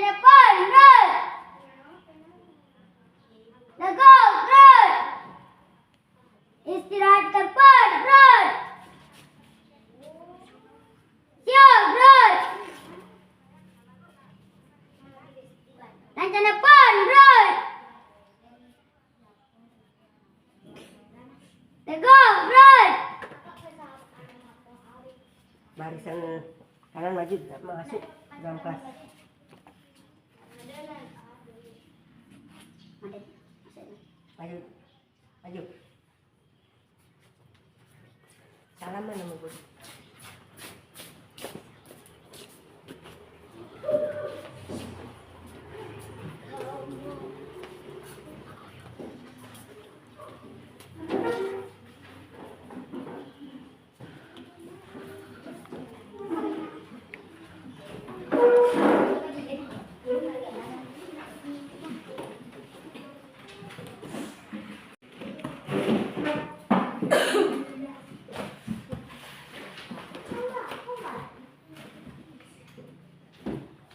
depan, terus. Tegak, terus. Istirahat tepat, terus. Siap, terus. Lancar depan, terus. Tegak, terus. Barisan kanan maju, masuk dalam kelas. Maju, maju. Salaman sama guru.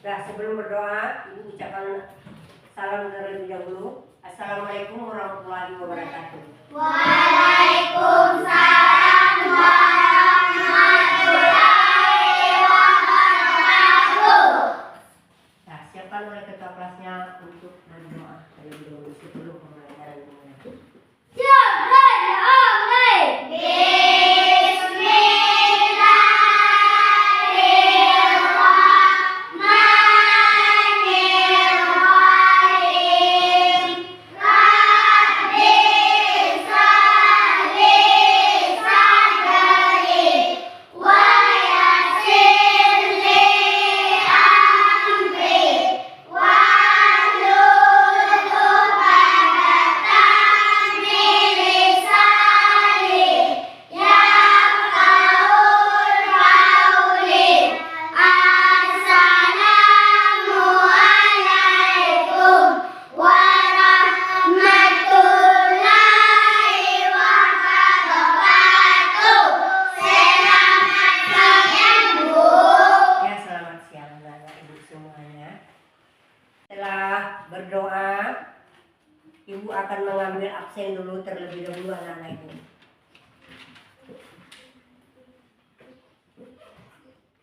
Nah, sebelum berdoa, Ibu ucapkan salam terlebih dahulu. Assalamualaikum warahmatullahi wabarakatuh. Waalaikumsalam warahmatullahi wabarakatuh. Nah, siapkan oleh ketua kelasnya untuk berdoa terlebih dahulu sebelum pembelajaran dimulai. Siap, mulai. Setelah berdoa, Ibu akan mengambil absen dulu terlebih dahulu anak-anak Ibu.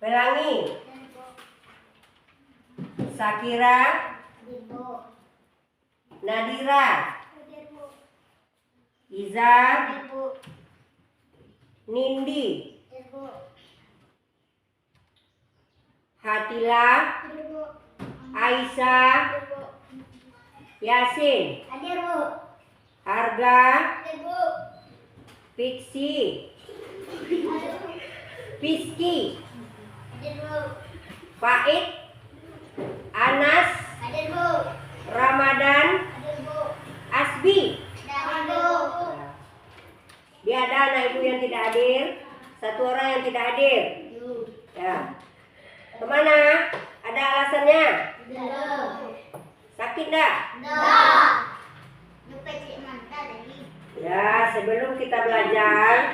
Pelangi, Sakira, Nadira, Iza, Nindi, Hatila, Aisyah, Yasin, Hadir, Bu. Harga, Hadir, Bu. Fiksi, Fiski, Hadir, Bu. Faid, Anas, Hadir, Bu. Ramadan, Hadir, Bu. Asbi. Hadir, Bu. Dia ada anak Ibu yang tidak hadir, satu orang yang tidak hadir. Ya. Kemana? Ada alasannya? Sakit enggak? Ya, sebelum kita belajar,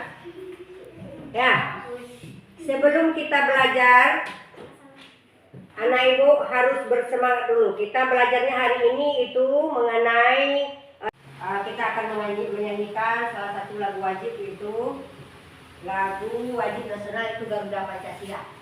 anak Ibu harus bersemangat dulu. Kita belajarnya hari ini itu mengenai kita akan menyanyikan salah satu lagu wajib, yaitu lagu wajib nasional, itu Garuda Pancasila.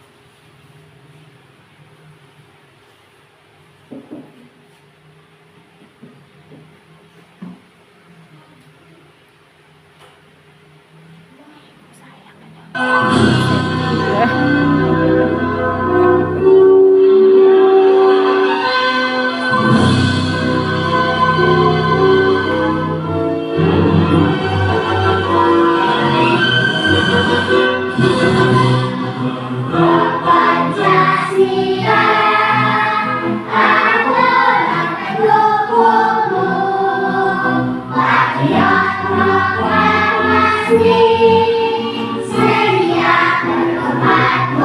Sedia berhormat.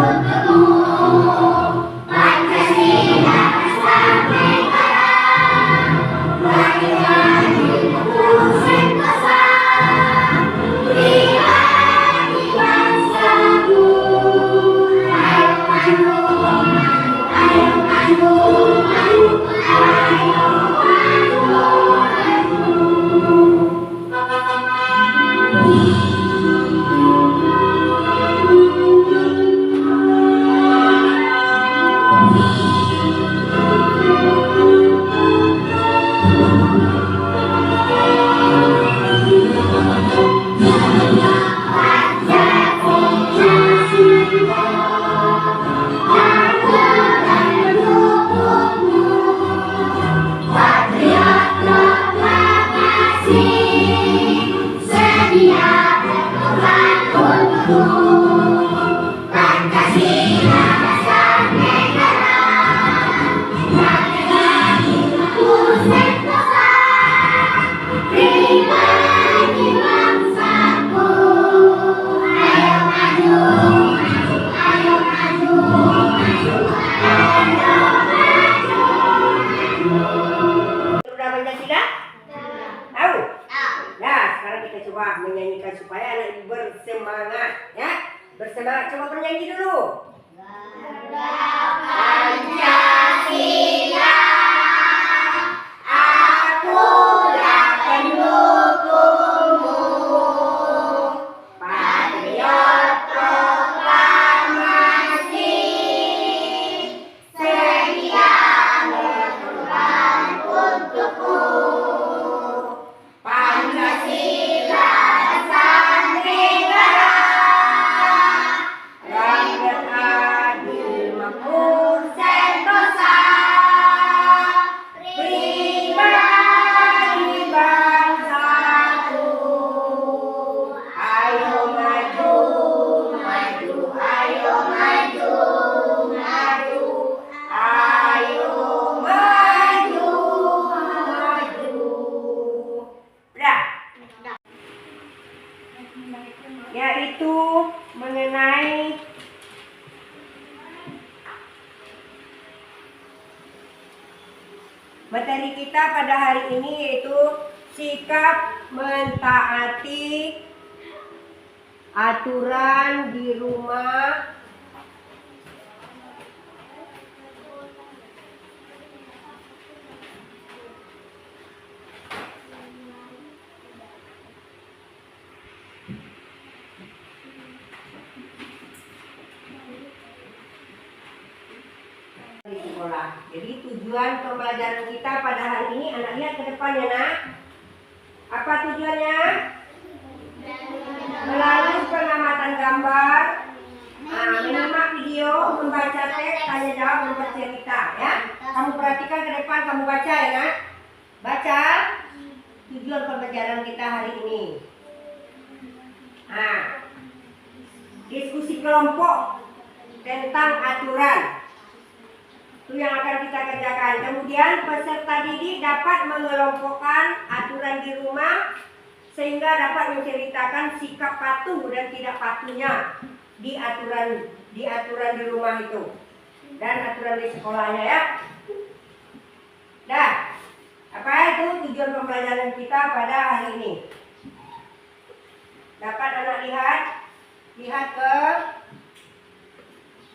bernyanyi dulu. Pancasila, akulah pendukungmu, patriot proklamasi, sedia berkorban untukmu. Pancasila dasar negara, Rakyat adil makmur sentosa, pribadi bangsaku. Ayo maju, maju, ayo maju, maju, ayo maju, maju. Udah. Yaitu mengenai materi kita pada hari ini, yaitu sikap mentaati aturan di rumah di sekolah. Jadi tujuan pembelajaran kita pada hari ini, anak lihat ke depannya nak. Apa tujuannya? Melalui pengamatan gambar, menyimak video, membaca teks, tanya jawab, dan bercerita ya. Kamu perhatikan ke depan, kamu baca ya nak. Baca tujuan pembelajaran kita hari ini. Diskusi kelompok tentang aturan. Itu yang akan kita kerjakan. Kemudian peserta didik dapat mengelompokkan aturan di rumah sehingga dapat menceritakan sikap patuh dan tidak patuhnya di aturan di rumah itu dan aturan di sekolahnya ya. Dah. Apa itu tujuan pembelajaran kita pada hari ini? Dapat anak lihat ke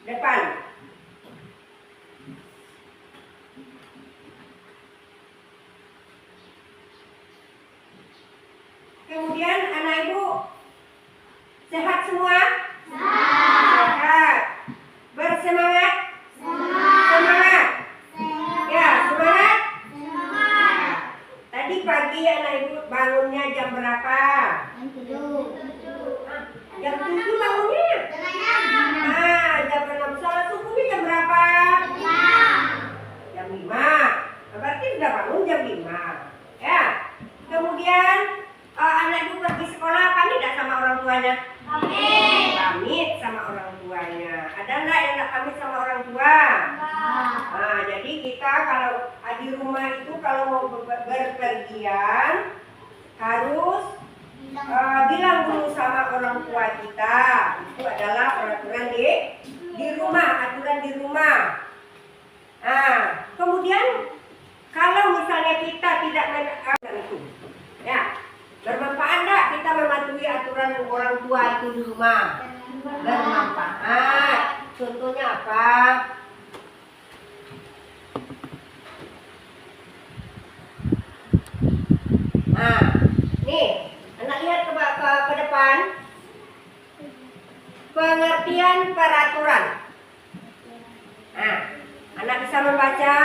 depan. Kemudian anak ibu sehat semua? Sehat. Bersemangat? Semangat. Ya, semangat? Tadi pagi anak ibu bangunnya jam berapa? Jam 7 bangunnya? Jam 6. Sholat subuhnya jam berapa? Jam 5. Berarti sudah bangun jam 5. Ya. Kemudian anak ibu pergi sekolah, pamit tidak sama orang tuanya? Pamit sama orang tuanya. Ada enggak yang tidak pamit sama orang tua? Jadi kita kalau di rumah itu kalau mau berpergian harus bilang dulu sama orang tua kita. Itu adalah peraturan di rumah, aturan di rumah. Kemudian kalau misalnya kita tidak itu, ya bermanfaat enggak kita mematuhi aturan orang tua itu di rumah? Bermanfaat. Contohnya apa? Nih, anak lihat ke depan. Pengertian peraturan. Anak bisa membaca.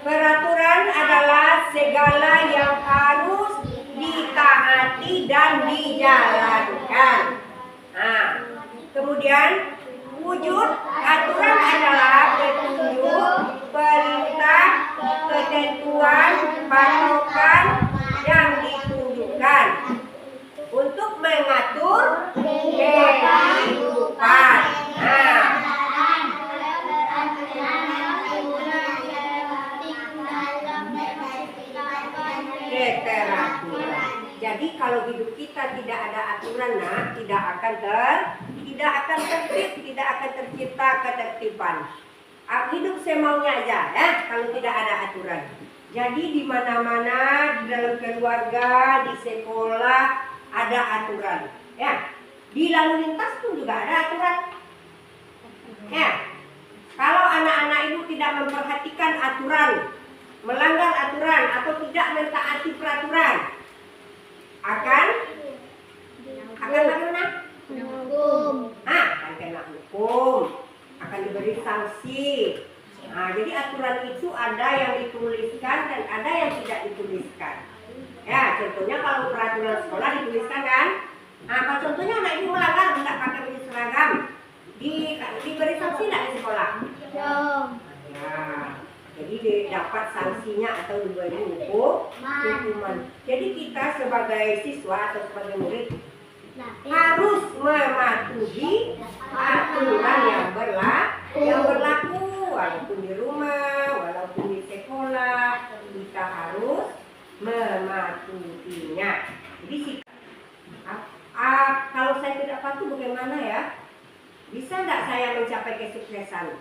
Peraturan adalah segala yang harus ditaati dan dijalankan. Kemudian wujud aturan adalah petunjuk, perintah, ketentuan, patokan yang ditunjukkan untuk mengatur kehidupan. Keteraturan. Jadi kalau hidup kita tidak ada aturan, tidak akan tertib, tidak akan tercipta ketertiban. Hidup semaunya aja ya kalau tidak ada aturan. Jadi di mana-mana, di dalam keluarga, di sekolah ada aturan. Ya, di lalu lintas pun juga ada aturan. Ya, kalau anak-anak itu tidak memperhatikan aturan, melanggar aturan atau tidak mentaati peraturan, akan bagaimana? Akan kena hukum, akan diberi sanksi. Nah, jadi aturan itu ada yang dituliskan dan ada yang tidak dituliskan. Ya, contohnya kalau peraturan sekolah dituliskan kan. Nah, kalau contohnya anak ibu melanggar tidak pakai baju seragam, diberi sanksi tidak di sekolah? Ya, jadi dapat sanksinya atau diberi hukuman. Jadi kita sebagai siswa atau sebagai murid harus mematuhi aturan yang berlaku, walaupun di rumah, walaupun di sekolah, kita harus mematuhinya. Jadi kalau saya tidak patuh bagaimana ya? Bisa tidak saya mencapai kesuksesan?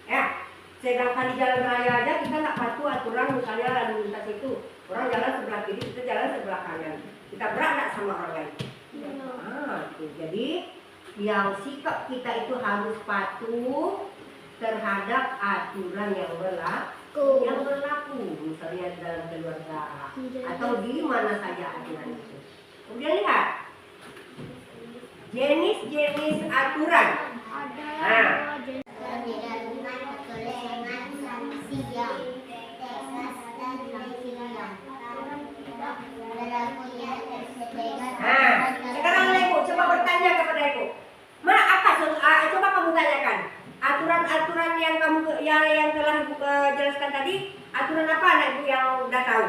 Ya, sedangkan di jalan raya aja kita nggak patuh aturan, misalnya lalu lintas itu orang jalan sebelah kiri, kita jalan sebelah kanan, kita berat sama orang lain. Jadi yang sikap kita itu harus patuh terhadap aturan yang berlaku, misalnya dalam keluarga atau di mana saja aturan itu. Kemudian lihat jenis-jenis aturan. Sekarang Ibu coba bertanya kepada Ibu. Coba kamu tanyakan. Aturan-aturan yang telah Ibu jelaskan tadi, aturan apa anak Ibu yang udah tahu?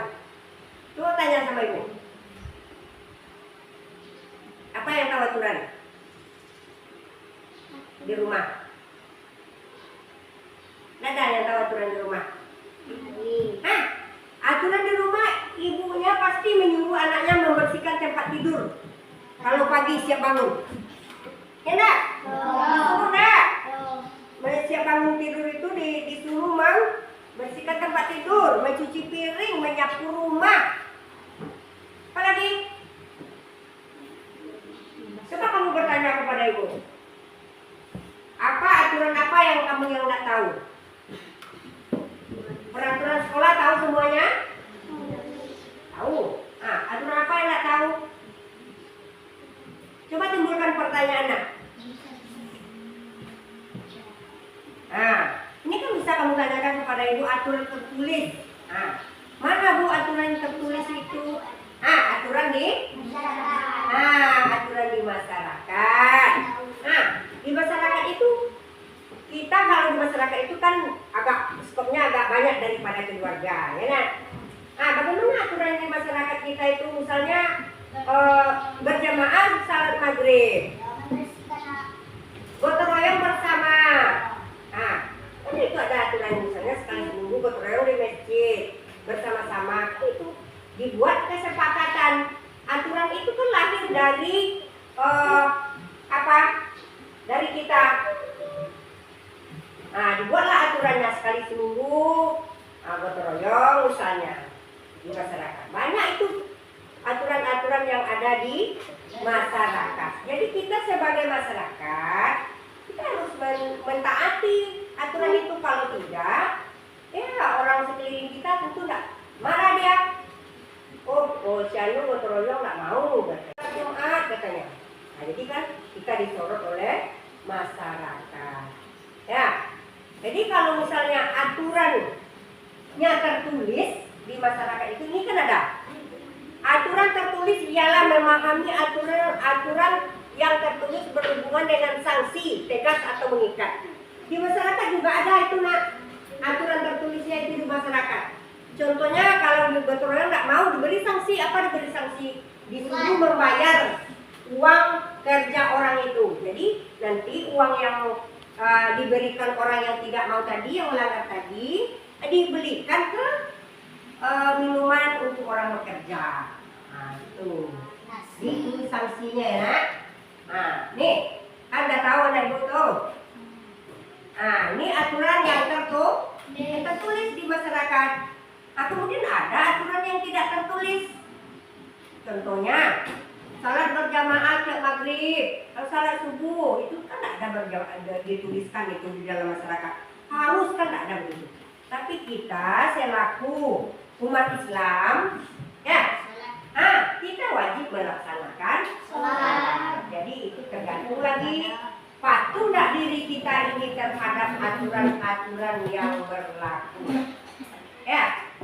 Coba tanya sama Ibu. Apa yang tahu aturan? Di rumah. Nggak ada yang tahu aturan di rumah? Aturan di rumah, ibunya pasti menyuruh anaknya membersihkan tempat tidur. Kalau pagi siap bangun. Ya enggak? Disuruh enggak? Siap bangun tidur itu disuruh membersihkan tempat tidur, mencuci piring, menyapu rumah. Apa lagi? Coba kamu bertanya kepada ibu. Apa aturan apa yang kamu yang enggak tahu? Peraturan sekolah tahu semuanya? Tahu. Aturan apa yang enggak tahu? Coba timbulkan pertanyaan. Ini kan bisa kamu tanyakan kepada ibu aturan tertulis. Mana Bu aturan tertulis itu? Aturan di aturan di masyarakat. Di masyarakat itu kita kalau di masyarakat itu kan skopnya agak banyak daripada keluarga, ya kan? Bagaimana aturan di masyarakat kita itu, misalnya berjamaah salat maghrib, gotong royong bersama. Kan itu ada aturan, misalnya sekali seminggu gotong royong di masjid bersama-sama. Itu dibuat kesepakatan. Aturan itu kan lahir dari dari kita. Dibuatlah aturannya sekali seminggu gotong royong misalnya di masyarakat. Banyak itu aturan-aturan yang ada di masyarakat. Jadi kita sebagai masyarakat kita harus mentaati aturan itu. Kalau tidak, ya orang sekeliling kita tentu tidak marah dia. Si Anu gotong royong nggak mau, katanya. Jumat katanya. Jadi kan kita disorot oleh masyarakat. Ya. Jadi kalau misalnya aturannya tertulis di masyarakat itu, ini kan ada. Aturan tertulis ialah memahami aturan yang tertulis berhubungan dengan sanksi, tegas atau mengikat. Di masyarakat juga ada itu aturan tertulisnya itu di masyarakat. Contohnya kalau di gotong royong nggak mau diberi sanksi, diberi sanksi? Disuruh membayar uang kerja orang itu. Jadi nanti uang yang diberikan orang yang tidak mau tadi, yang melanggar tadi, dibelikan ke minuman untuk orang bekerja. Itu sanksinya ya. Nih, Anda tahu anak ibu tuh. Ini aturan yang tertulis di masyarakat. Kemudian ada aturan yang tidak tertulis. Contohnya, Salat berjamaah tiap maghrib, kalau salat subuh itu kan tidak ada berjamaah, dituliskan itu di dalam masyarakat. Harus kan tidak ada begitu. Tapi kita selaku umat Islam, ya, kita wajib melaksanakan salat. Jadi itu tergantung lagi patuh tidak diri kita ini terhadap aturan-aturan yang berlaku. Ya,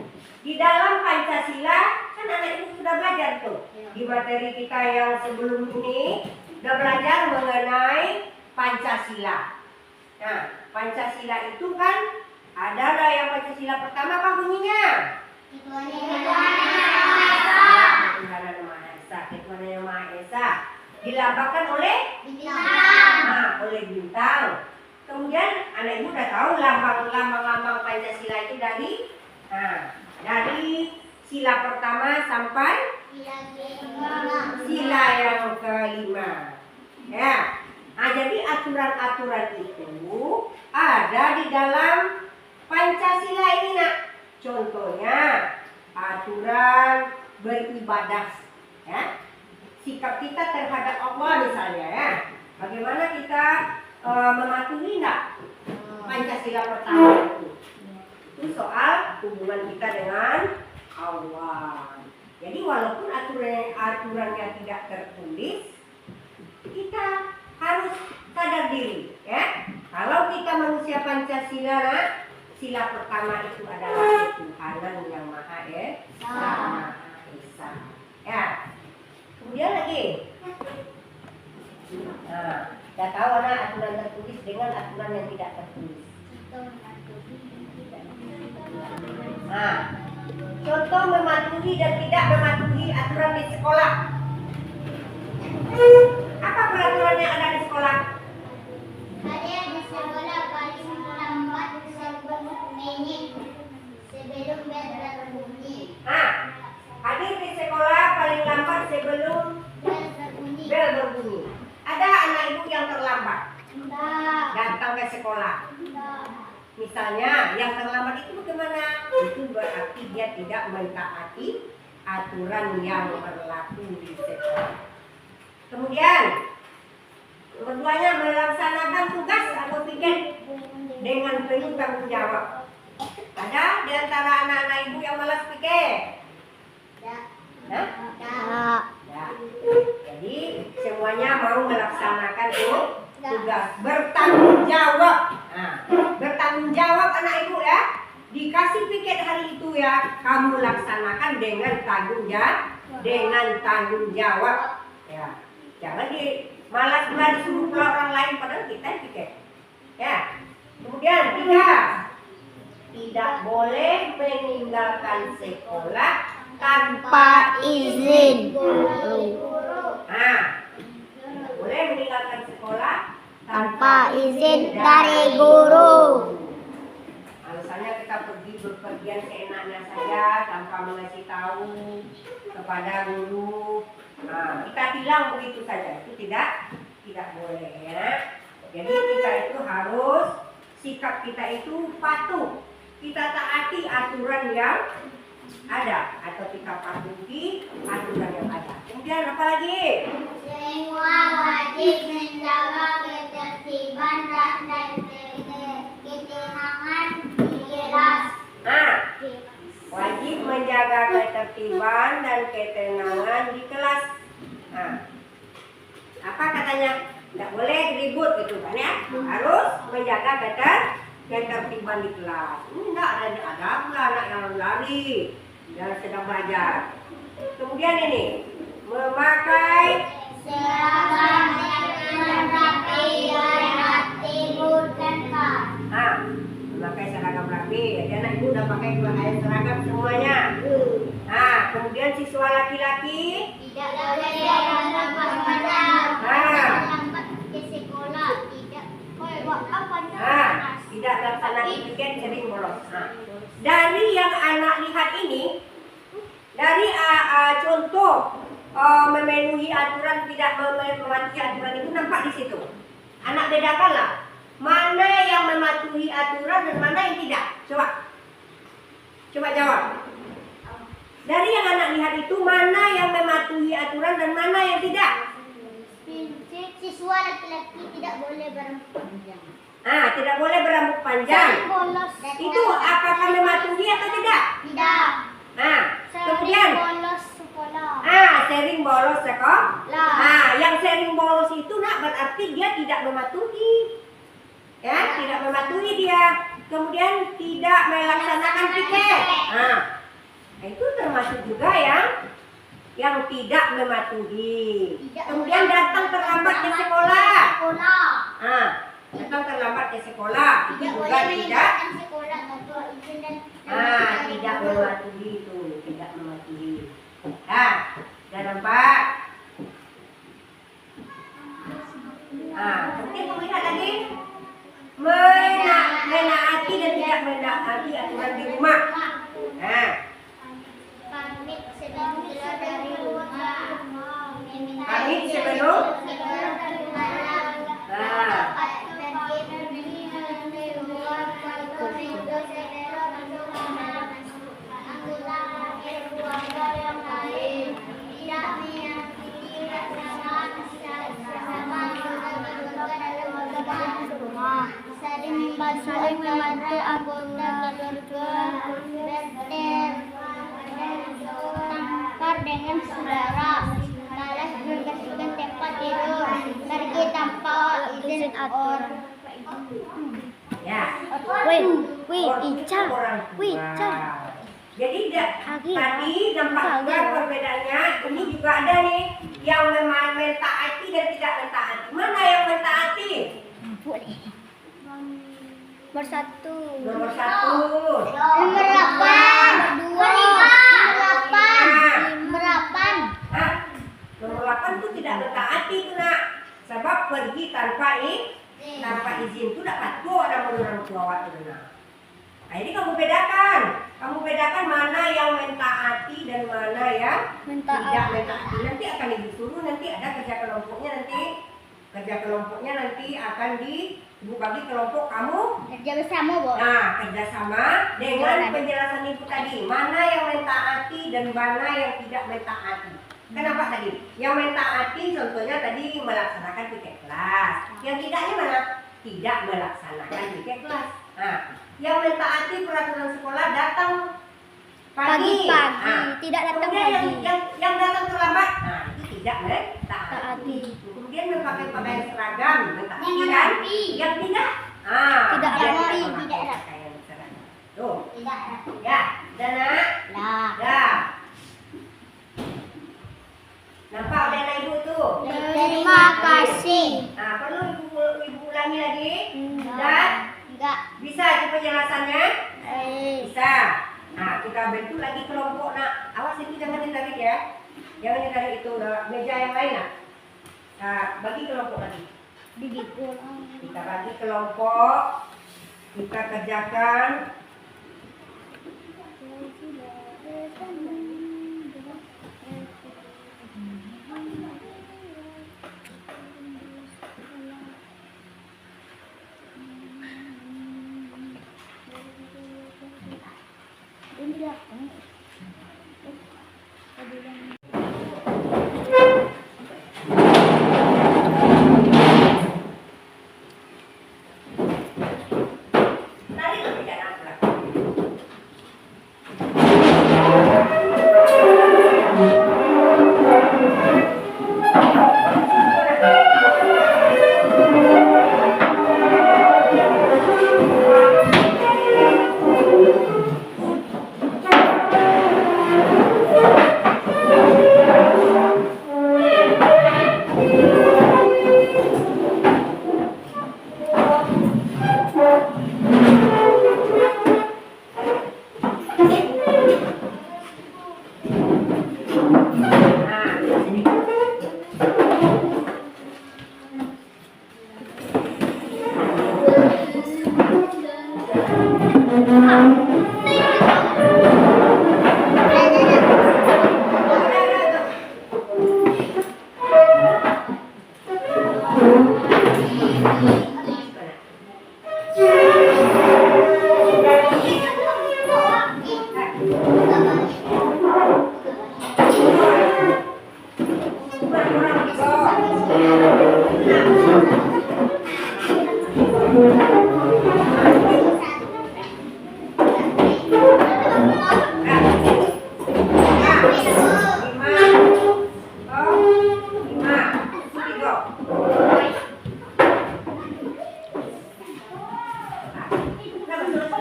di dalam Pancasila kan anak ibu sudah belajar tuh di materi kita yang sebelum ini sudah belajar mengenai Pancasila. Nah, Pancasila itu kan ada yang Pancasila pertama apa bunyinya? Ketuhanan Yang Maha Esa. Ketuhanan Yang Maha Esa dilambangkan oleh bintang. Oleh bintang. Kemudian anak ibu udah tahu lambang-lambang Pancasila itu dari sila pertama sampai sila yang kelima. Ya. Nah, jadi aturan-aturan itu ada di dalam Pancasila ini, nak. Contohnya aturan beribadah, ya. Sikap kita terhadap Allah misalnya, ya. Bagaimana kita mematuhi enggak Pancasila pertama itu? Itu soal hubungan kita dengan Allah. Jadi walaupun aturannya tidak tertulis, kita harus sadar diri, ya. Kalau kita manusia Pancasila, sila pertama itu adalah Ketuhanan Yang Maha Esa. Ya. Kemudian lagi, kita tahu anak aturan tertulis dengan aturan yang tidak tertulis. Contoh mematuhi dan tidak mematuhi aturan di sekolah. Apa peraturan yang ada di sekolah? Ada di sekolah paling lambat sebelum menit sebelum bel berbunyi. Hadir di sekolah paling lambat sebelum bel berbunyi. Ada anak ibu yang terlambat datang ke sekolah. Misalnya yang terlambat itu bagaimana? Itu berarti dia tidak mentaati aturan yang berlaku di sekolah. Kemudian keduanya melaksanakan tugas atau piket dengan penuh tanggung jawab. Ada di antara anak-anak ibu yang malas piket? Ya. Jadi semuanya mau melaksanakan tugas, bertanggung jawab. Bertanggung jawab anak ibu, ya. Dikasih piket hari itu, ya, kamu laksanakan dengan tanggung jawab. Ya. Jangan malas disuruh pula orang lain padahal kita piket. Ya. Kemudian tidak boleh meninggalkan sekolah tanpa izin guru. Boleh meninggalkan sekolah Tanpa izin dari guru. Misalnya kita pergi berpergian seenaknya saja tanpa mengasih tahu kepada guru. Kita bilang begitu saja, itu tidak boleh, ya. Jadi kita itu harus, sikap kita itu patuh. Kita taati aturan yang ada atau kita patuhi aturan yang ada. Kemudian apa lagi? Semua wajib menjaga ketertiban dan ketenangan di kelas. Wajib menjaga ketertiban dan ketenangan di kelas. Apa katanya? Tidak boleh ribut gitu kan, ya? Harus menjaga ketertiban di kelas. Tidak ada pula anak yang lari yang sedang belajar. Kemudian ini memakai seragam yang rapi dan atribut lengkap. Memakai seragam rapi. Jadi anak ibu udah pakai seragam semuanya. Kemudian siswa laki-laki Tidak boleh lambat ke sekolah. tidak laksanakan piket, sering bolos. Dari yang anak lihat ini, dari contoh memenuhi aturan, tidak mematuhi aturan itu nampak di situ. Anak bedakanlah mana yang mematuhi aturan dan mana yang tidak. Coba jawab. Dari yang anak lihat itu mana yang mematuhi aturan dan mana yang tidak? Siswa laki-laki tidak boleh berambut panjang. Tidak boleh berambut panjang. Bolos. Itu apakah mematuhi atau tidak? Tidak. Kemudian Bolos sekolah. sering bolos sekolah. Yang sering bolos itu nak berarti dia tidak mematuhi. Ya, tidak mematuhi dia. Kemudian tidak melaksanakan piket. Itu termasuk juga yang tidak mematuhi. Kemudian datang terlambat ke sekolah. Datang terlambat ke sekolah. Itu juga tidak. Sekolah tanpa izin dan Tidak mematuhi itu, tidak mematuhi. Sudah nampak? Kemudian kamu lihat lagi menaati dan tidak menaati aturan di rumah. Pamit sebelum keluar dari rumah. Pamit sebelum saling membantu anggota keluarga bertengkar dengan saudara, malas membersihkan tempat tidur, pergi tanpa izin orang. Ya. Ica. Jadi tadi nampak juga perbedaannya. Ini juga ada nih yang mentaati dan tidak mentaati. Mana yang mentaati? Nomor 1. Nomor 1. Nomor 8. Nomor 8 itu tidak mentaati itu nak. Sebab pergi tanpa izin itu dapat ada orang tua waktu nak. Jadi kamu bedakan mana yang mentaati dan mana yang tidak mentaati. Nanti akan ibu suruh, nanti ada kerja kelompoknya nanti akan ibu bagi kelompok kamu Kerja bersama, Bu. kerjasama dengan penjelasan ibu tadi mana yang mentaati dan mana yang tidak mentaati. Kenapa tadi? Yang mentaati contohnya tadi melaksanakan piket kelas. Yang tidaknya mana? Tidak melaksanakan piket kelas. Yang mentaati peraturan sekolah datang pagi. Tidak datang Kemudian pagi. yang datang terlambat, itu tidak mentaati. Kemudian memakai pakaian seragam, mentaati kan? Yang tidak, Tidak dia rapi, memakai tidak rapi. pakaian seragam. Tuh, Tidak rapi. ya, dana, dah. Nampak dana ibu tuh? Terima kasih. Perlu ibu ulangi lagi? Enggak. Bisa itu penjelasannya? Bisa. Kita bentuk lagi kelompok nak. Awas itu jangan ditarik ya. Jangan ditarik itu meja yang lain nak. Bagi kelompok lagi. Kita bagi kelompok. Kita kerjakan. Tarik meja nak belakang.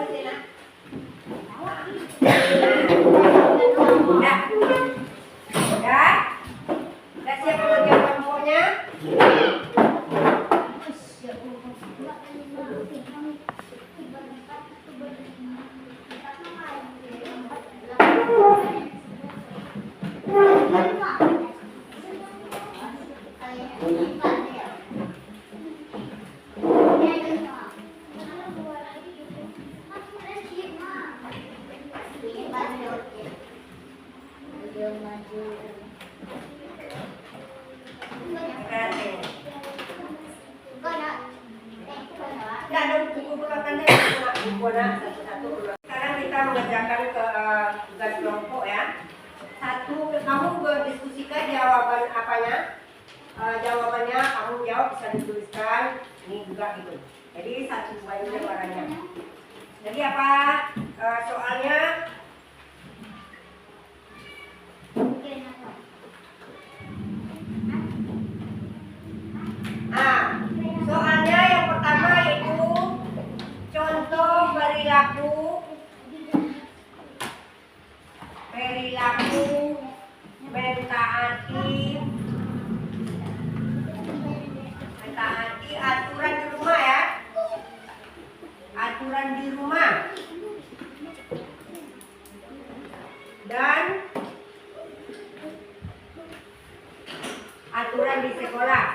di sini. Udah. Udah. Udah siap mengerjakan kelompoknya? Sekarang kita mengerjakan ke tugas kelompok ya. Satu, kamu berdiskusikan jawaban apanya. Jawabannya kamu jawab bisa dituliskan ini juga gitu. Jadi satu baju warnanya. Jadi apa soalnya? Soalnya yang pertama itu contoh perilaku mentaati aturan di rumah ya. Aturan di rumah dan aturan di sekolah.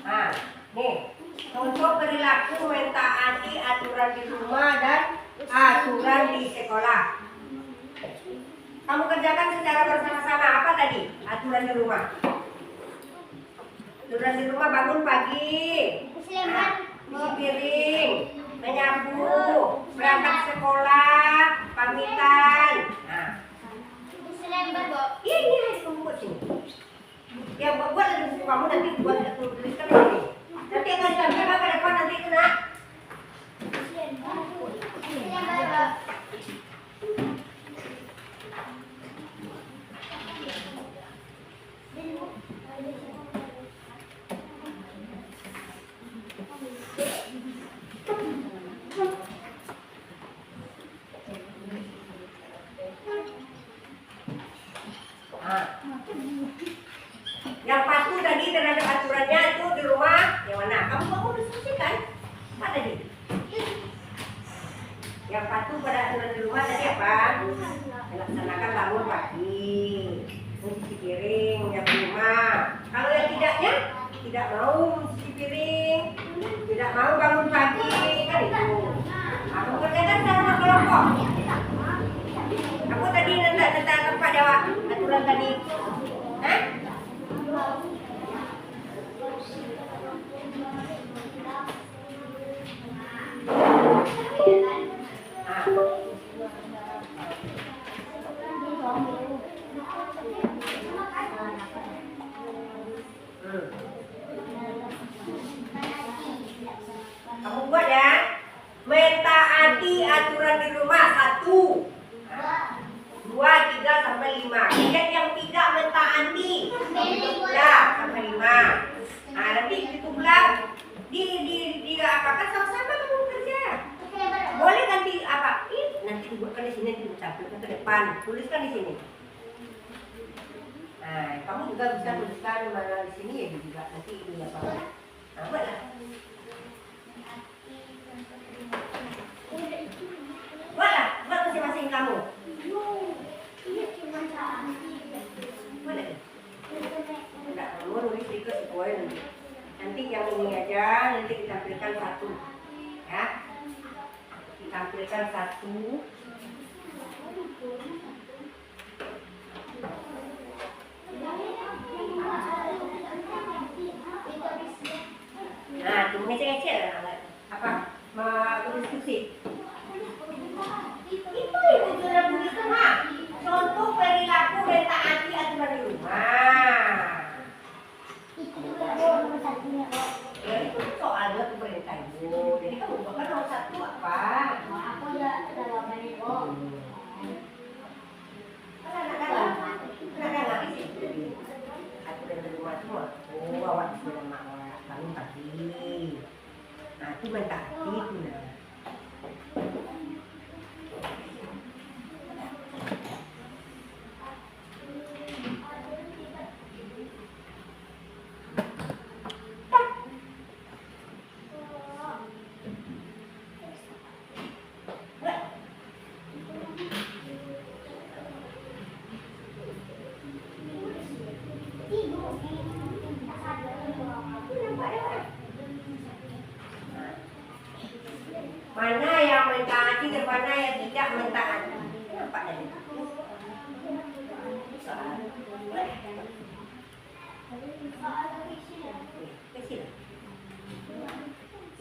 Nah, nih contoh perilaku mentaati aturan di rumah dan aturan di sekolah. Kamu kerjakan secara bersama-sama. Apa tadi aturan di rumah? Aturan di rumah bangun pagi, cuci piring, menyapu, berangkat sekolah, pamitan. Nah, ini harus kamu buat sini. Ya buat dari buku kamu nanti buat tuliskan ini. Nanti akan diambil ke depan nanti kena. Yang patuh tadi terhadap aturannya itu di rumah yang mana? Kamu diskusikan apa tadi? Yang patuh pada aturan di rumah tadi apa? Melaksanakan bangun pagi, mencuci piring, menyapu rumah. Kalau yang tidaknya, tidak mau mencuci piring, tidak mau bangun pagi, kan itu. Aku kerjakan secara kelompok. Aku tadi nanti tempat jawab aturan tadi. Hah? Kamu buat ya. Mentaati aturan di rumah 1, 2, 3 sampai 5. Lihat yang tidak mentaati. Ya, sampai 5. Nah, nanti itu pula di apakah sama-sama kamu kerja. Boleh ganti apa? Nanti dibuatkan di sini, ditampilkan ke depan. Tuliskan di sini. Nah, kamu juga bisa tuliskan mana di sini ya juga nanti ini apa? Nah, buatlah. Buat masing-masing kamu. Boleh. Enggak, kamu nulis ikut sesuai nanti. Nanti yang ini aja nanti ditampilkan 1, ya. Ditampilkan 1. Nah, tunggu ngecek apa? Berdiskusi. Itu ibu sudah tulis semua. Contoh perilaku mentaati aturan di rumah. Ya itu soalnya pemerintah ibu. Jadi kamu bukan nomor 1 apa? Aku ya jawaban itu. Kenapa di sini? Aturan di rumah. Oh, awak sudah mak awak bangun pagi. Nah, itu mentaati itu nah. Mana yang mentaati dan mana yang tidak mentaati? Nampak tadi? Kecil.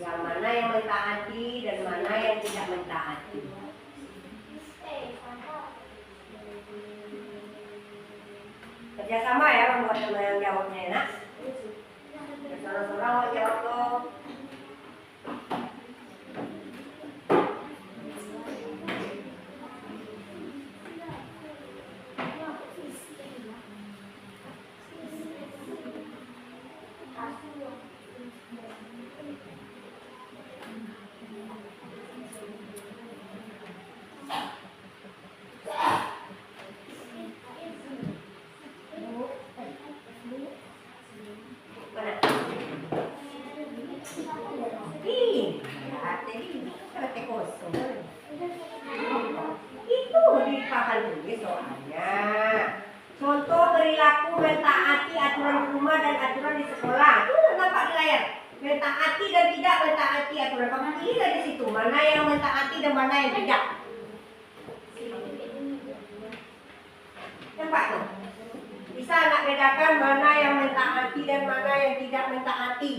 Yang mana yang mentaati dan mana yang tidak mentaati? Kerjasama ya membuat sama yang jawabnya enak. Seorang-seorang mau jawab tuh. Itu dipahami soalnya. Contoh perilaku mentaati aturan rumah dan aturan di sekolah. Itu nampak di layar. Mentaati dan tidak mentaati aturan. Kamu pilih dari situ mana yang mentaati dan mana yang tidak. Nampak tuh. Bisa anak bedakan mana yang mentaati dan mana yang tidak mentaati.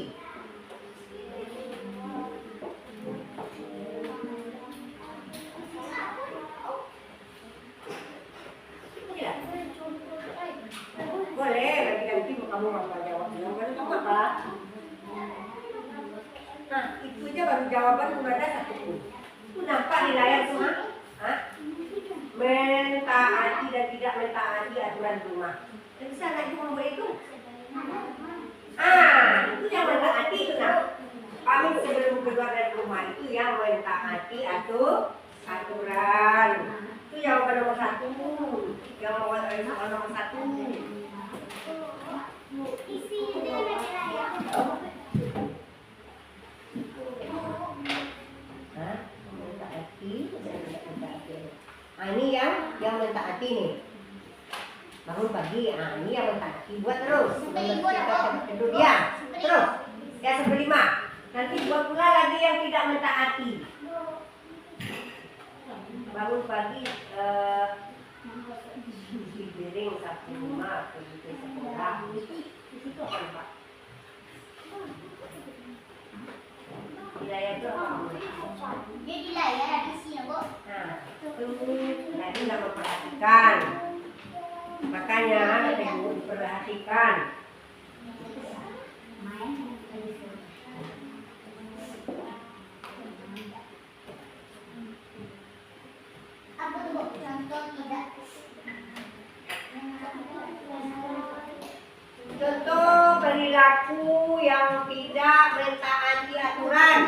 Boleh, nanti kamu mau jawab. Jawaban kamu apa? Nah, itu aja baru jawaban belum ada satu pun. Itu nampak di layar semua? Mentaati dan tidak mentaati aturan rumah. Dan bisa anak itu membuat itu? Itu yang mentaati itu nah. Kami sebelum keluar dari rumah itu yang mentaati aturan. Itu jawaban nomor 1. Jawaban nomor 1. Nah, ini yang mentaati nih. Bangun pagi, ini yang mentaati. Buat terus. Tidur dia. Terus. Ya sampai 5. Nanti buat pula lagi yang tidak mentaati. Bangun pagi, cuci piring, sapu rumah, pergi ke sekolah. Di situ apa Pak? Di layar itu apa? Dia di layar ada isinya, Bu. Nah, itu lagi nggak memperhatikan. Makanya ibu diperhatikan. Apa tuh, Bu? Contoh tidak. Contoh perilaku yang tidak mentaati aturan.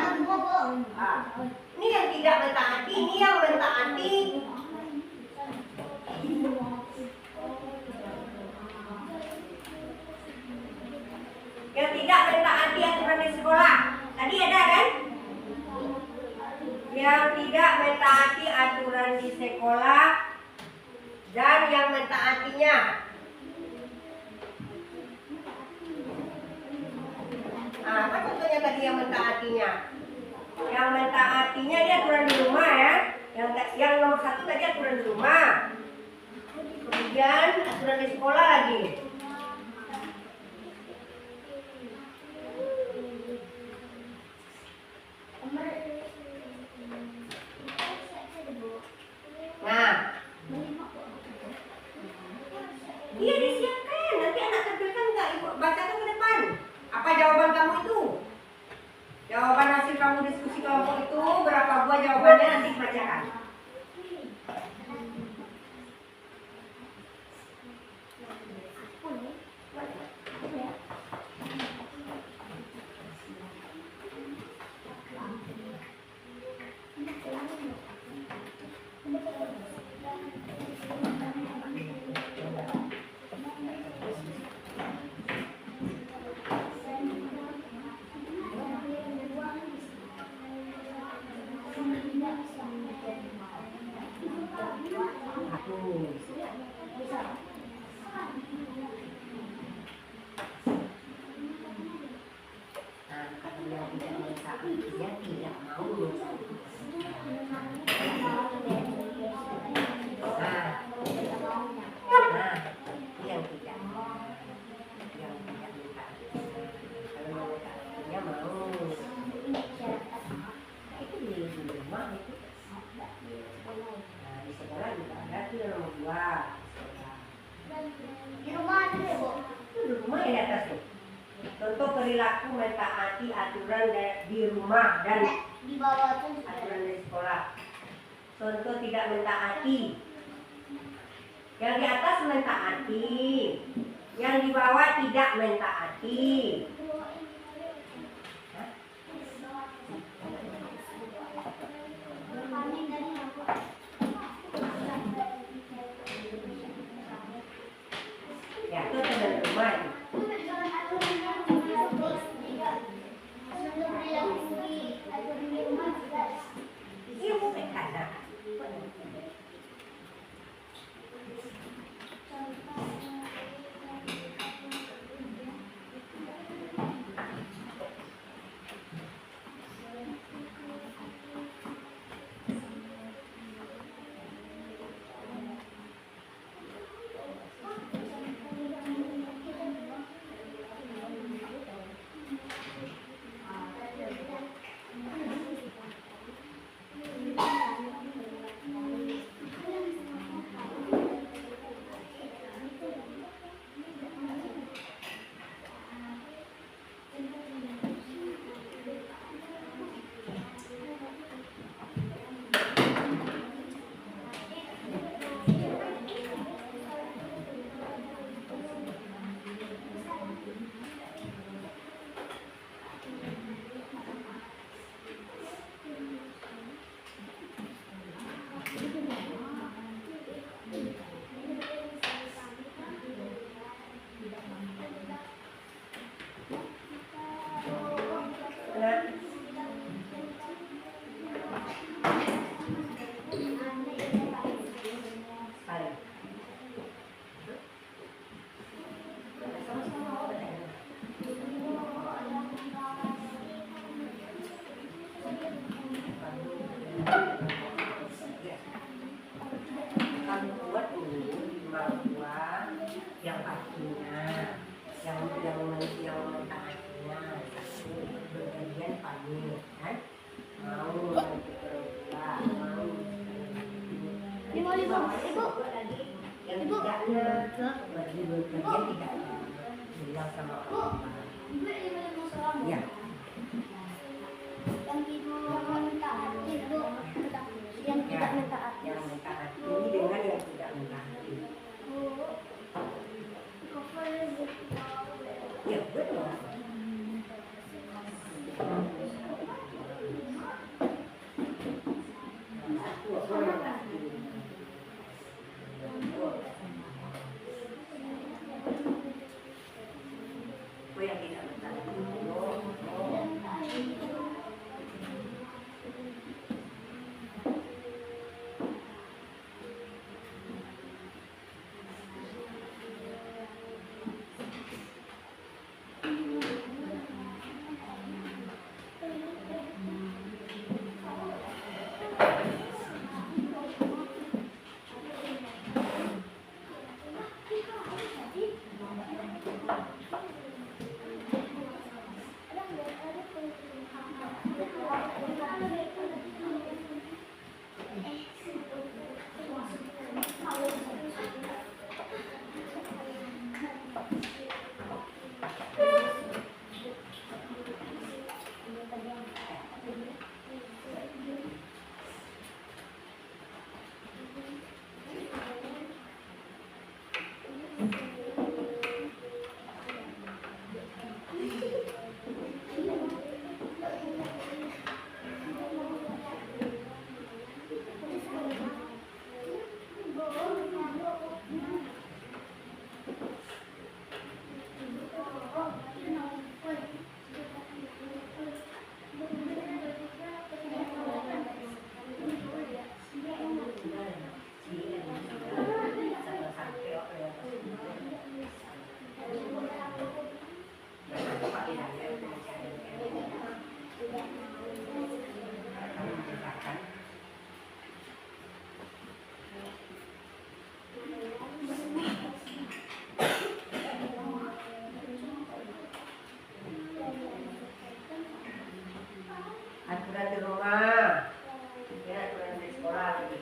Ini yang tidak mentaati, ini yang mentaati. Yang tidak mentaati aturan di sekolah. Tadi ada kan? Yang tidak mentaati aturan di sekolah dan yang mentaatinya. Apa contohnya tadi yang mentaatinya? Yang mentaatinya dia aturan di rumah ya. Yang nomor 1 tadi aturan di rumah. Kemudian aturan di sekolah lagi. Nah, dia disiapkan. Nanti anak tampilkan nggak ibu bacakan ke depan. Apa jawaban kamu itu? Jawaban hasil kamu diskusi kelompok itu berapa buah jawabannya nanti bacakan. tidak mentaati, dia tidak mau mentaati. Nah, yang tidak mentaati. Kalau mau mentaatinya mau. Itu di rumah itu. Nah, di sekolah juga ada tuh nomor 2. Di rumah ada ya, Bu? Itu di rumah yang di atas tuh. Contoh perilaku mentaati aturan di rumah dan Di bawah tuh aturan di sekolah. Contoh tidak mentaati. Yang di atas mentaati, yang di bawah tidak mentaati. Ya, itu teman rumah. Iya, bukan ada. Yang pastinya, yang mentaatinya, berbagian pamit, kan? Mau mau. Ini mau Ibu. Yang tidaknya berbagian tidak bilang sama orang. Ya. Yang Ibu mentaati, Bu. Yang tidak mentaati. Yang mentaati dengan yang tidak mentaati. Ya betul. Oh yang tidak mentaati. aturan di rumah, ya aturan di sekolah lagi.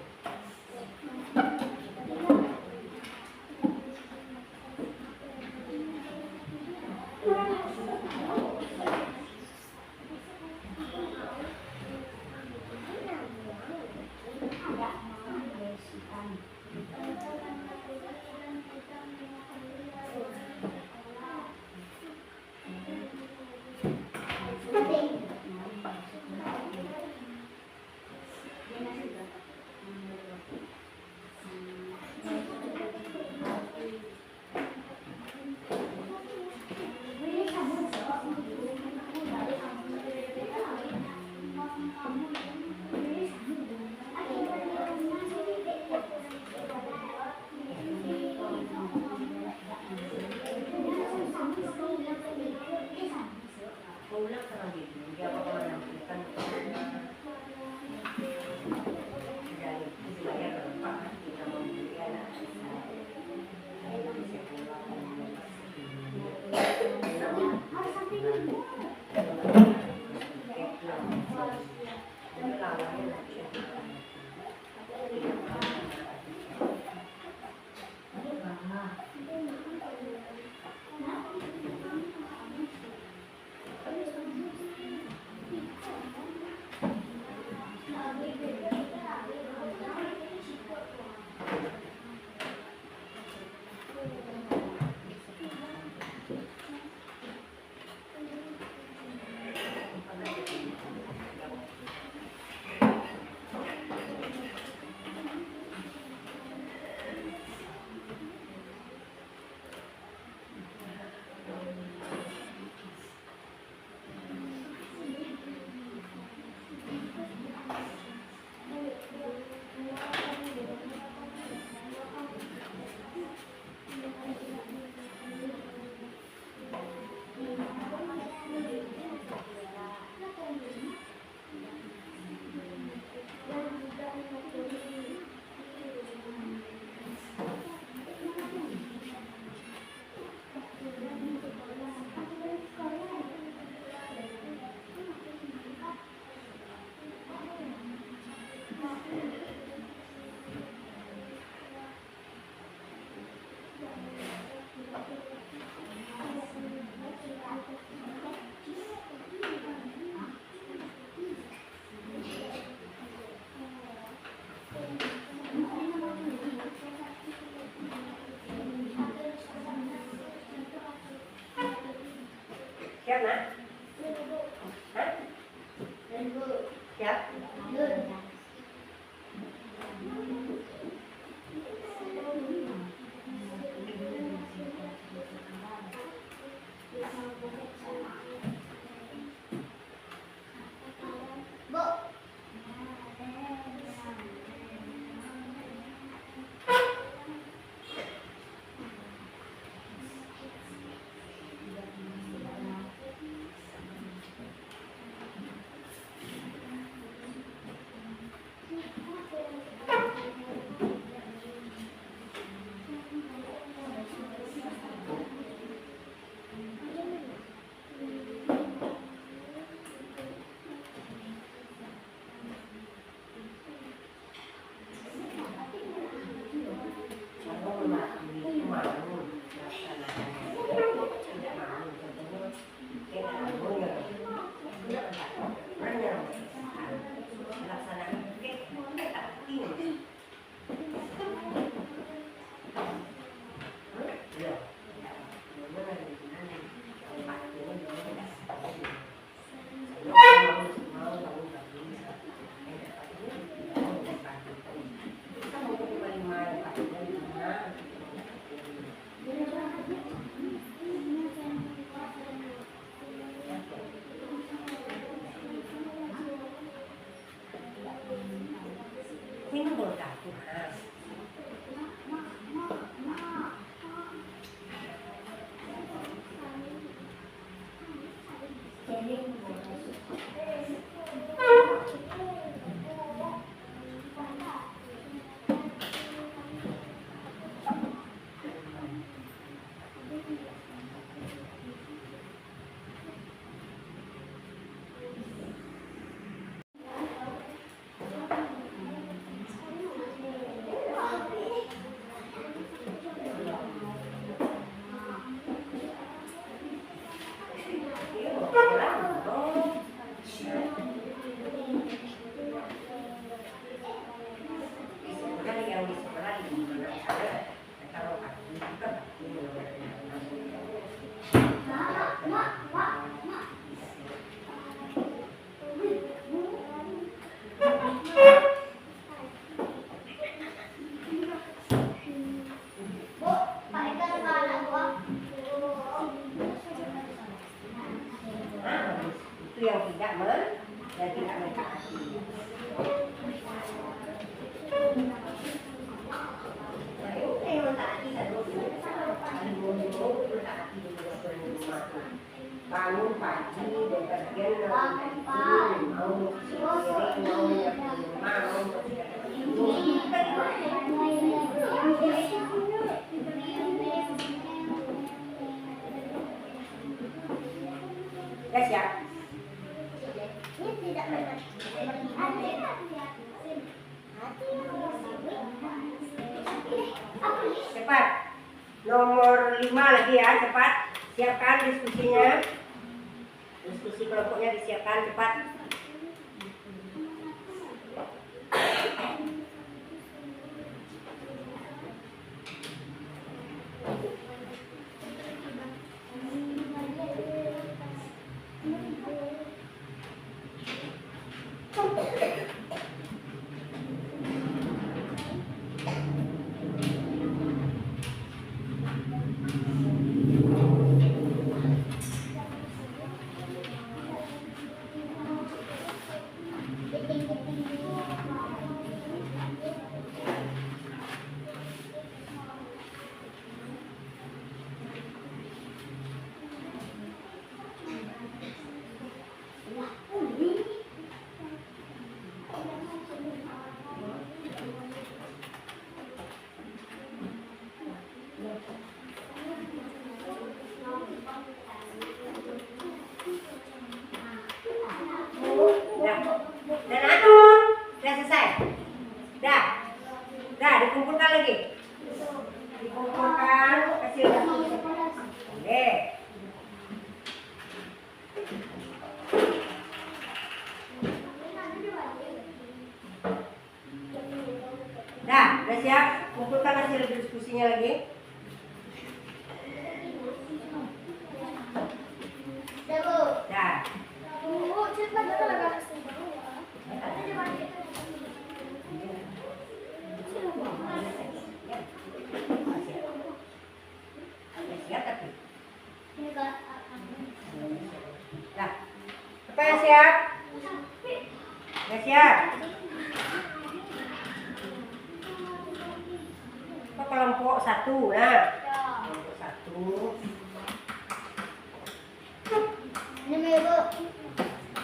Ulang sama gitu, dia apa kemana kan? Dari itu saya berempat kita membeli anak. Siap nak? Hah? Siap? itu yang tidak mentaati. Nah, itu yang mentaati kan bangun pagi dan bagian mau ya siap. Ini tidak Cepat. Nomor 5 lagi ya, cepat. Siapkan diskusinya. Diskusi kelompoknya disiapkan cepat. Dan atur, sudah selesai. Dah, dikumpulkan lagi. Dikumpulkan hasil. Oke. Udah siap. Kumpulkan hasil diskusinya lagi. Dah. Nah, apa yang siap? Nggak siap? Apa kelompok 1? Nah, kelompok 1. Ini Bu.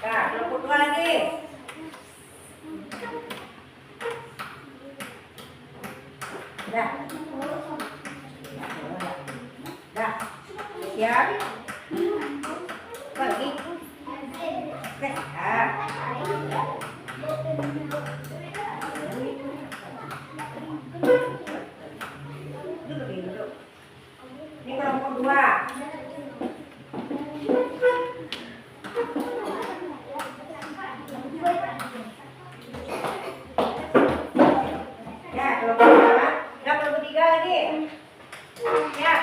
Nah, kelompok 2 lagi. Dah. Dah. Siap? Lagi. Siap. Duduk. Ini kelompok 2. Ya, kelompok 2. Nah, kelompok 3 lagi. Ya.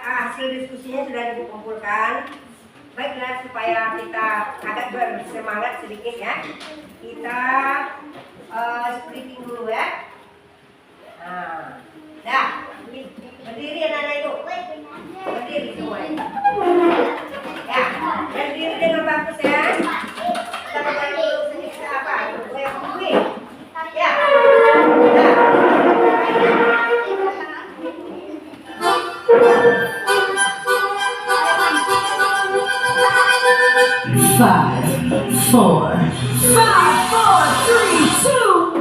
Hasil diskusinya sudah dikumpulkan. Baiklah, supaya kita agak bersemangat sedikit ya, kita splitting dulu ya. Nah, dah, berdiri anak-anak itu, berdiri semua ya, berdiri dengan bagus ya. Kita mulai dulu sedikit apa, goyang kuih ya. Five, four, 3, 2.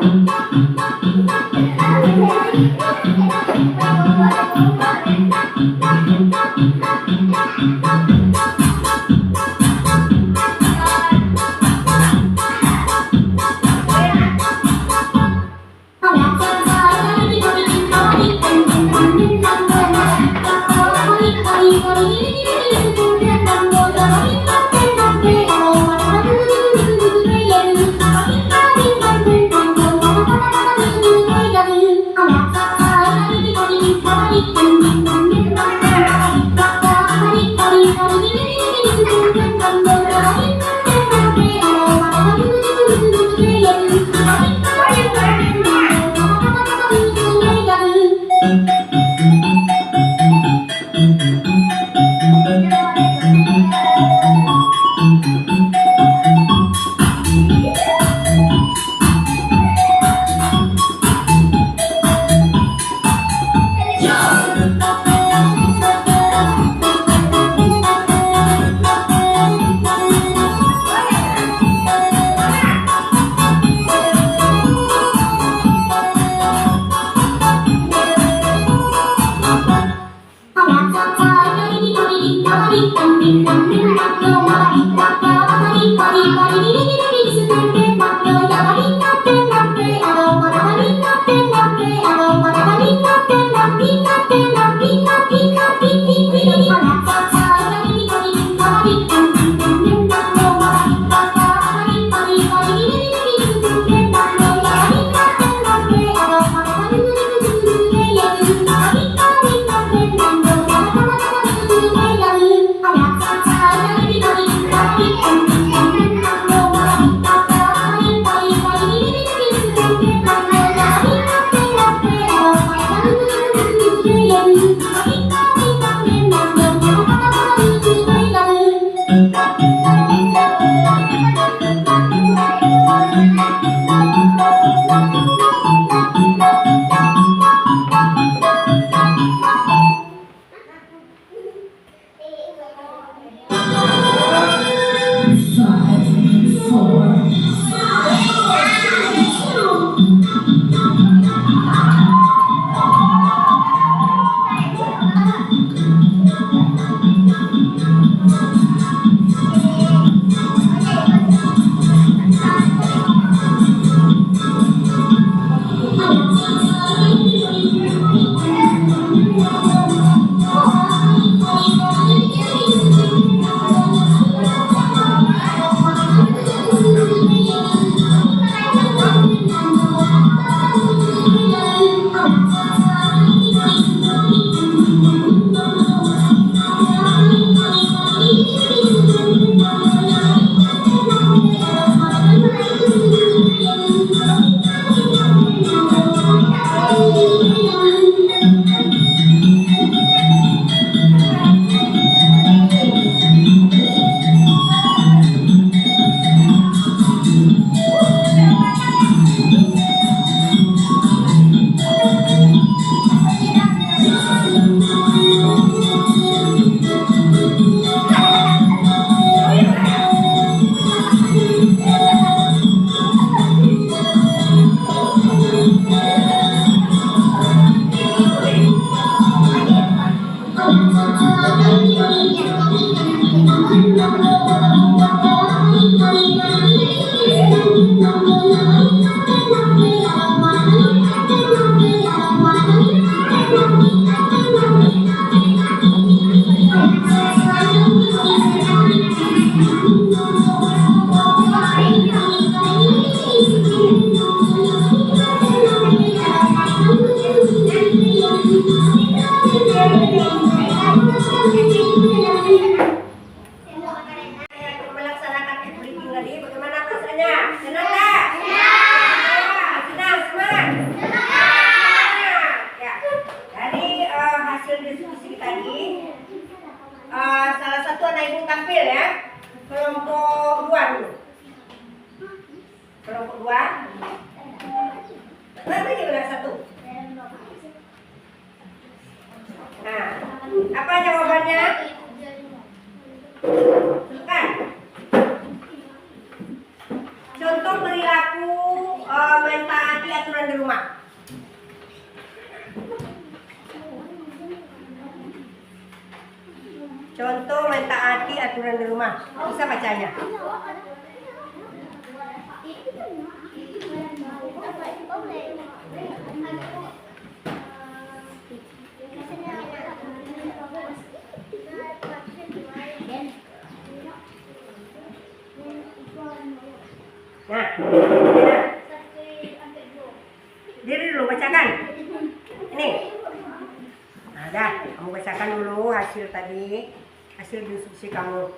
Melaksanakan briefing tadi, bagaimana perasaannya? Senang tak? Senang. Senang, semangat. Ya. Dari hasil diskusi tadi, salah satu anak ibu tampil ya, kelompok 2 dulu. Kelompok 2. Berapa juga satu? Nah, apa jawabannya? Bukan. Contoh perilaku mentaati aturan di rumah. Contoh mentaati aturan di rumah. Bisa bacanya. Nah, diri dulu bacakan. Ini. Nah, dah, kamu bacakan dulu hasil tadi, hasil diskusi kamu.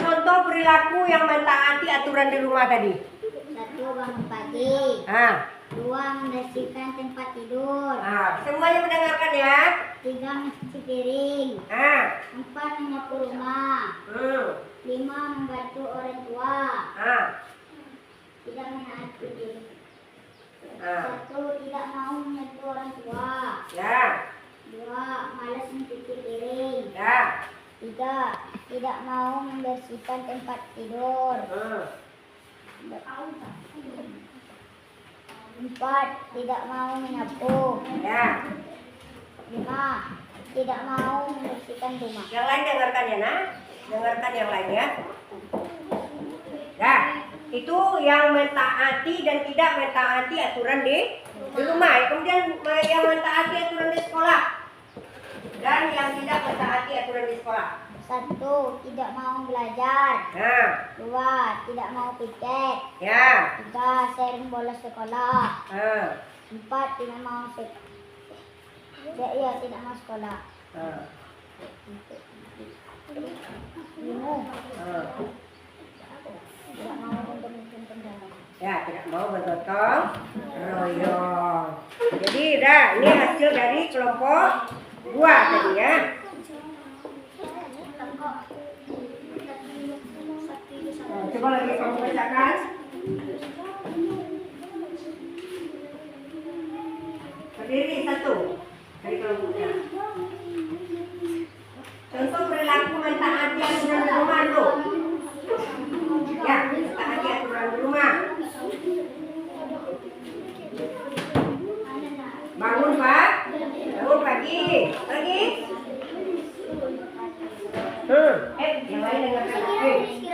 Contoh perilaku yang mentaati aturan di rumah tadi. 1. Bangun pagi. 2. Membersihkan tempat tidur. Semuanya mendengarkan ya. 3. Mencuci piring. 4. Menyapu rumah. 5. Membantu orang tua. Tidak menaati diri. 1. Tidak mau menyentuh orang tua. Ya. 2. Malas mencuci piring. Ya. 3. Tidak mau membersihkan tempat tidur. 4. Tidak mau menyapu. Ya. 5. Tidak mau membersihkan rumah. Yang lain dengarkan ya, Nak. Dengarkan yang lain ya. Nah, itu yang mentaati dan tidak mentaati aturan di rumah. Kemudian yang mentaati aturan di sekolah dan yang tidak mentaati aturan di sekolah. 1. Tidak mau belajar. Nah, 2. Tidak mau piket. ya. 3. Sering bolos sekolah. Nah, 4. Tidak mau tidak mau sekolah. nah, 5. nah. Tidak mau menonton kendara. Ya, tidak mau bergotong royong. Jadi, dah, ini hasil dari kelompok 2 tadi ya. Nah, coba lagi kamu bacakan. Berdiri 1 dari kelompoknya. Contoh perilaku mentaati aturan di rumah dulu. Ya, mentaati aturan di rumah. Bangun Pak, bangun pagi, lagi. Yang lain dengarkan lagi.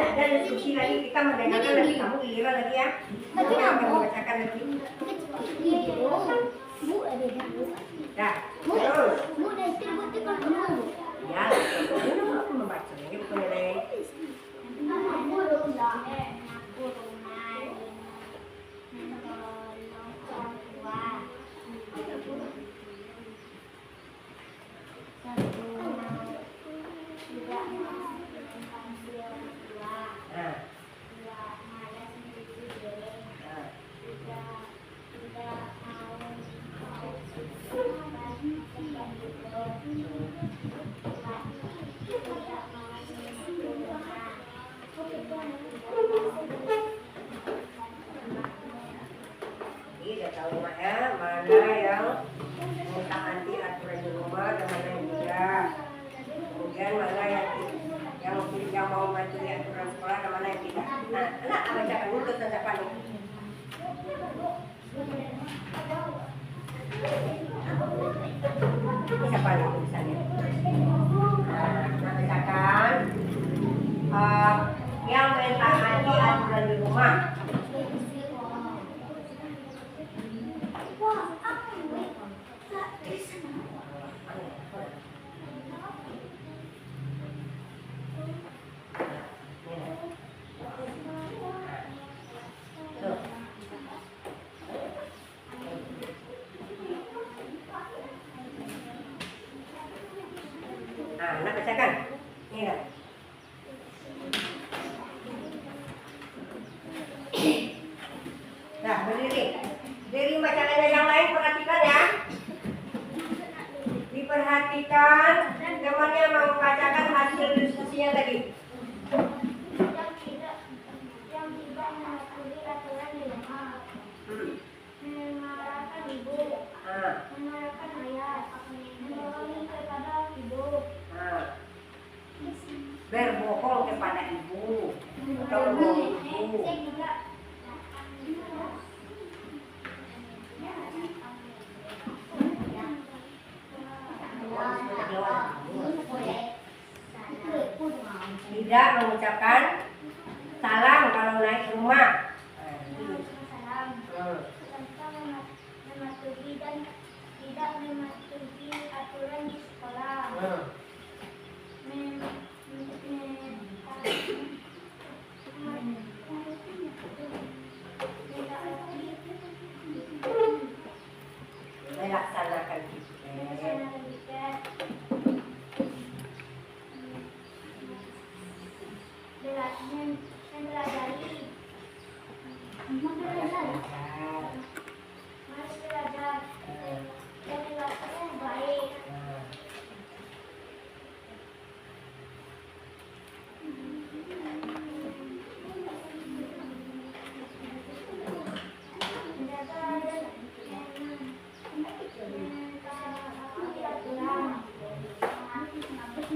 Ada diskusi lagi, kita mendengarkan lagi, kamu giliran lagi ya. Kamu akan membacakan lagi. Dah, terus. Ya, aku membaca lagi bukan lain. Sudah tahu ya, mana yang mentaati aturan di rumah dan mana yang tidak. Kemudian mana yang mau mematuhi aturan sekolah dan mana yang tidak. Nah, anak bacakan dulu tanda panik. Siapa nih tulisannya? Nah, bacakan yang mentaati aturan di rumah. Nah, anak bacakan. Ini kan. Nah, berdiri. Berdiri bacaannya yang lain, perhatikan ya. Diperhatikan temannya mau membacakan hasil diskusinya tadi. Yang tidak mematuhi aturan di rumah. Memarahkan ibu. Memarahkan ayah. Membohongi kepada ibu. Berbohong kepada ibu atau membohongi ibu. Tidak mengucapkan salam kalau naik rumah. Mematuhi dan tidak mematuhi aturan di sekolah. Melaksanakan tiket. Mempelajari. Harus belajar. Dan dilakukan baik.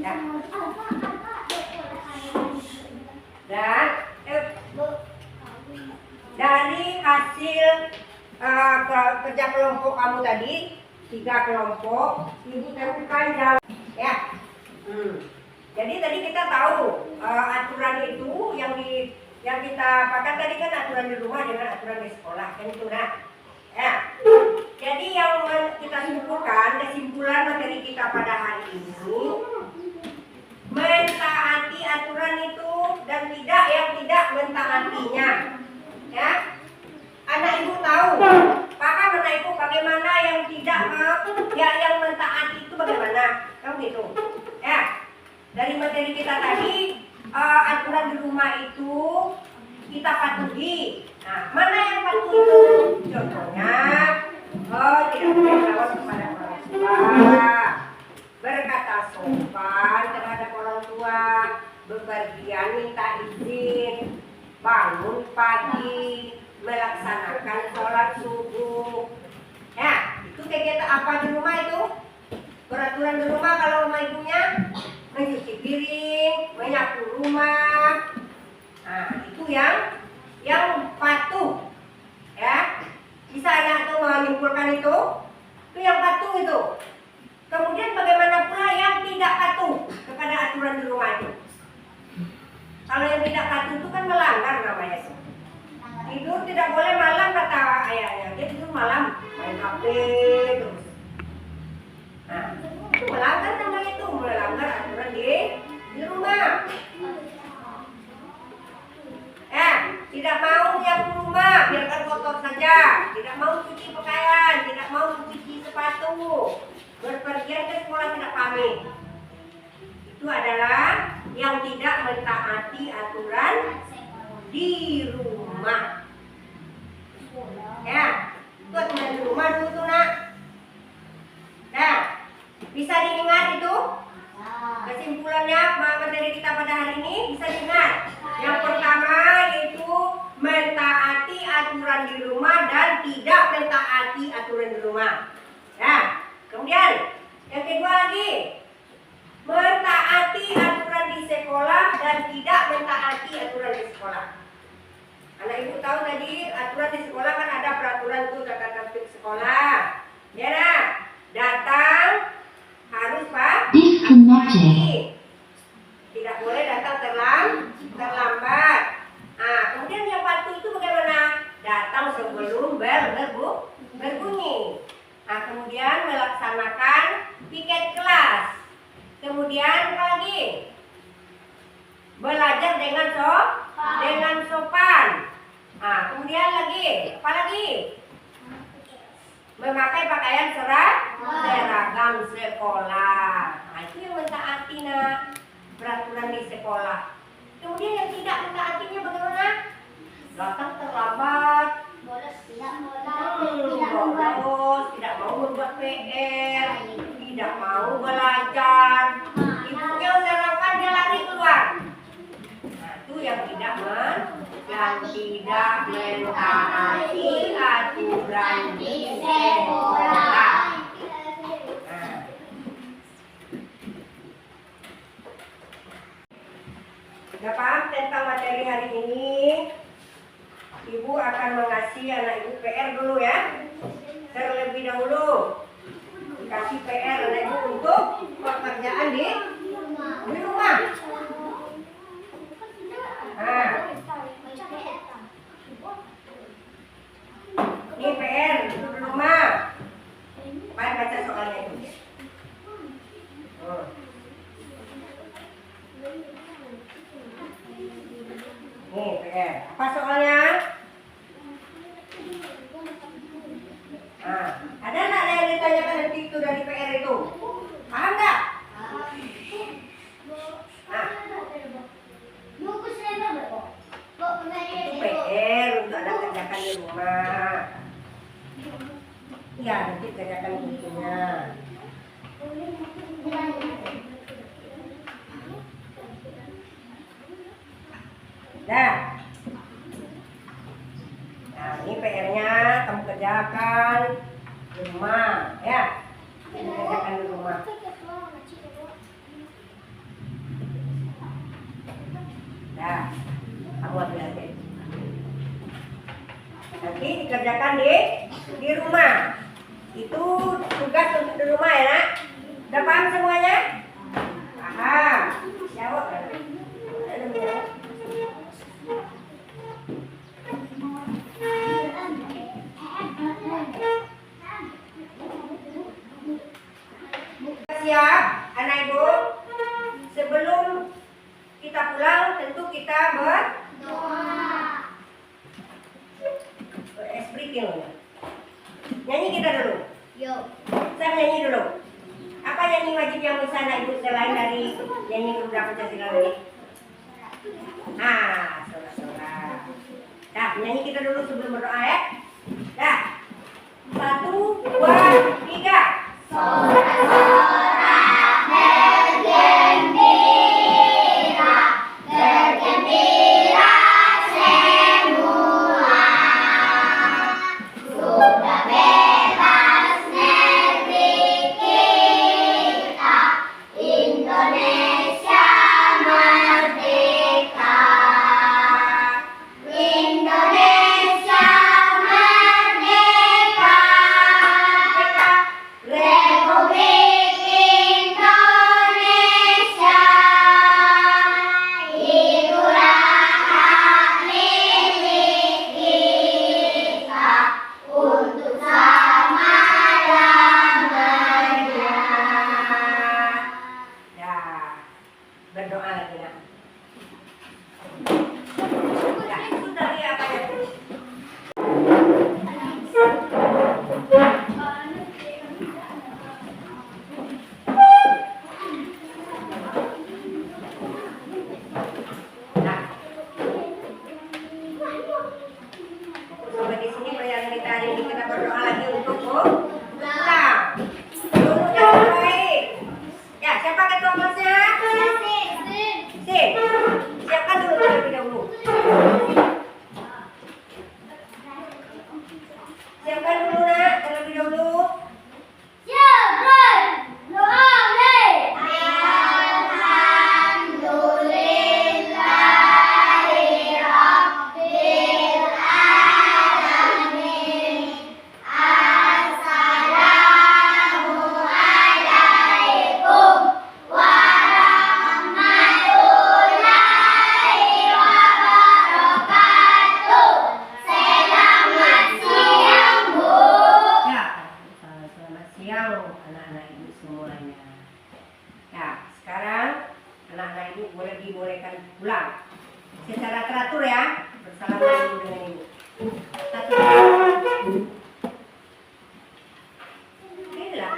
Ya. Dan dari hasil kerja kelompok kamu tadi 3 kelompok, ibu tentukan jalan ya. Jadi tadi kita tahu aturan itu yang kita pakai tadi kan aturan di rumah dengan aturan di sekolah kan itu nah. Ya. Jadi yang kita simpulkan kesimpulan materi kita pada hari ini mentaati aturan itu dan tidak yang tidak mentaatinya. Ya. Anak ibu tahu, paham anak ibu bagaimana yang tidak yang mentaati itu bagaimana? Kamu gitu. Ya. Dari materi kita tadi aturan di rumah itu kita patuhi. Nah, mana yang patuh itu? Contohnya, tidak boleh melawan kepada orang tua, berkata sopan terhadap orang tua, bepergian minta izin, bangun pagi, melaksanakan sholat subuh. Ya, itu kegiatan apa di rumah itu? Peraturan di rumah kalau rumah ibunya mencuci piring, menyapu rumah. Nah, itu yang patuh. Ya. Bisa anak itu menyimpulkan itu yang patuh itu. Kemudian bagaimana pula yang tidak patuh kepada aturan di rumah itu? Kalau yang tidak patuh itu kan melanggar namanya. Tidur tidak boleh malam kata ayahnya. Dia tidur malam main HP terus. Nah, itu melanggar namanya itu, melanggar aturan di rumah. Tidak mau nyapu rumah, biarkan kotor saja. Tidak mau cuci pakaian, tidak mau cuci sepatu. Berpergian ke sekolah tidak pamit. Itu adalah yang tidak mentaati aturan di rumah. Ya, itu aturan di rumah dulu tuh nak. Nah, bisa diingat itu? Kesimpulannya materi kita pada hari ini bisa diingat. Yang pertama yaitu mentaati aturan di rumah dan tidak mentaati aturan di rumah. Ya, kemudian yang kedua lagi mentaati aturan di sekolah dan tidak mentaati aturan di sekolah. Anak ibu tahu tadi aturan di sekolah kan ada peraturan tuh tata tertib sekolah. Ya nah, datang harus Disconnected. tidak boleh datang terlambat. Nah, kemudian yang patuh itu bagaimana? Datang sebelum bel berbunyi. Nah, kemudian melaksanakan piket kelas. Kemudian apa lagi? Belajar dengan sopan. Nah, kemudian lagi apa lagi? Memakai pakaian seragam sekolah. Nah, itu yang mentaati peraturan di sekolah. Kemudian yang tidak mentaatinya bagaimana? Datang terlambat, bolos, tidak mau membuat PR, tidak mau belajar. Ibunya udah lakukan dia lari keluar. Nah, itu yang tidak mentaati aturan di sekolah. Sudah paham tentang materi hari ini? Ibu akan mengasih anak ibu PR dulu ya. Terlebih dahulu dikasih PR anak ibu untuk pekerjaan di rumah. Nah, ini PR untuk di rumah. Baca soalnya itu. Nih PR. Apa soalnya? Nah, ada nggak yang ditanyakan nanti itu dari PR itu? Paham nggak? Nah, itu PR untuk anak kerjakan di rumah. Iya, nanti kerjakan bukunya. Nah, ini PR-nya kamu kerjakan di rumah, ya. Kamu kerjakan di rumah. dikerjakan di rumah. Itu tugas untuk di rumah ya nak. Udah paham semuanya? Paham. Jawab. Siap, anak ibu. Sebelum kita pulang, tentu kita berespriting. Nyanyi kita dulu. Yuk. Saya nyanyi dulu. Apa nyanyi wajib yang bisa anak ibu selain dari nyanyi Garuda Pancasila tadi? Sorak-sorak. Dah, nyanyi kita dulu sebelum berdoa ya. Dah. 1, 2, 3. Berdoa lagi nak. Ya, itu tadi apa ya? Nah, sampai di sini pelajaran kita hari ini. Kita berdoa lagi untuk pulang. Dulu jangan baik. Ya, siapa ketua kelasnya? Sin, siapkan dulu terlebih dahulu. Siapkan dulu nak terlebih dahulu. Anak-anak ibu semuanya. Ya, sekarang anak-anak ibu boleh dibolehkan pulang secara teratur ya. Bersalaman dulu dengan ibu. Satu. Inilah.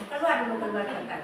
Keluar dulu, keluar sebentar.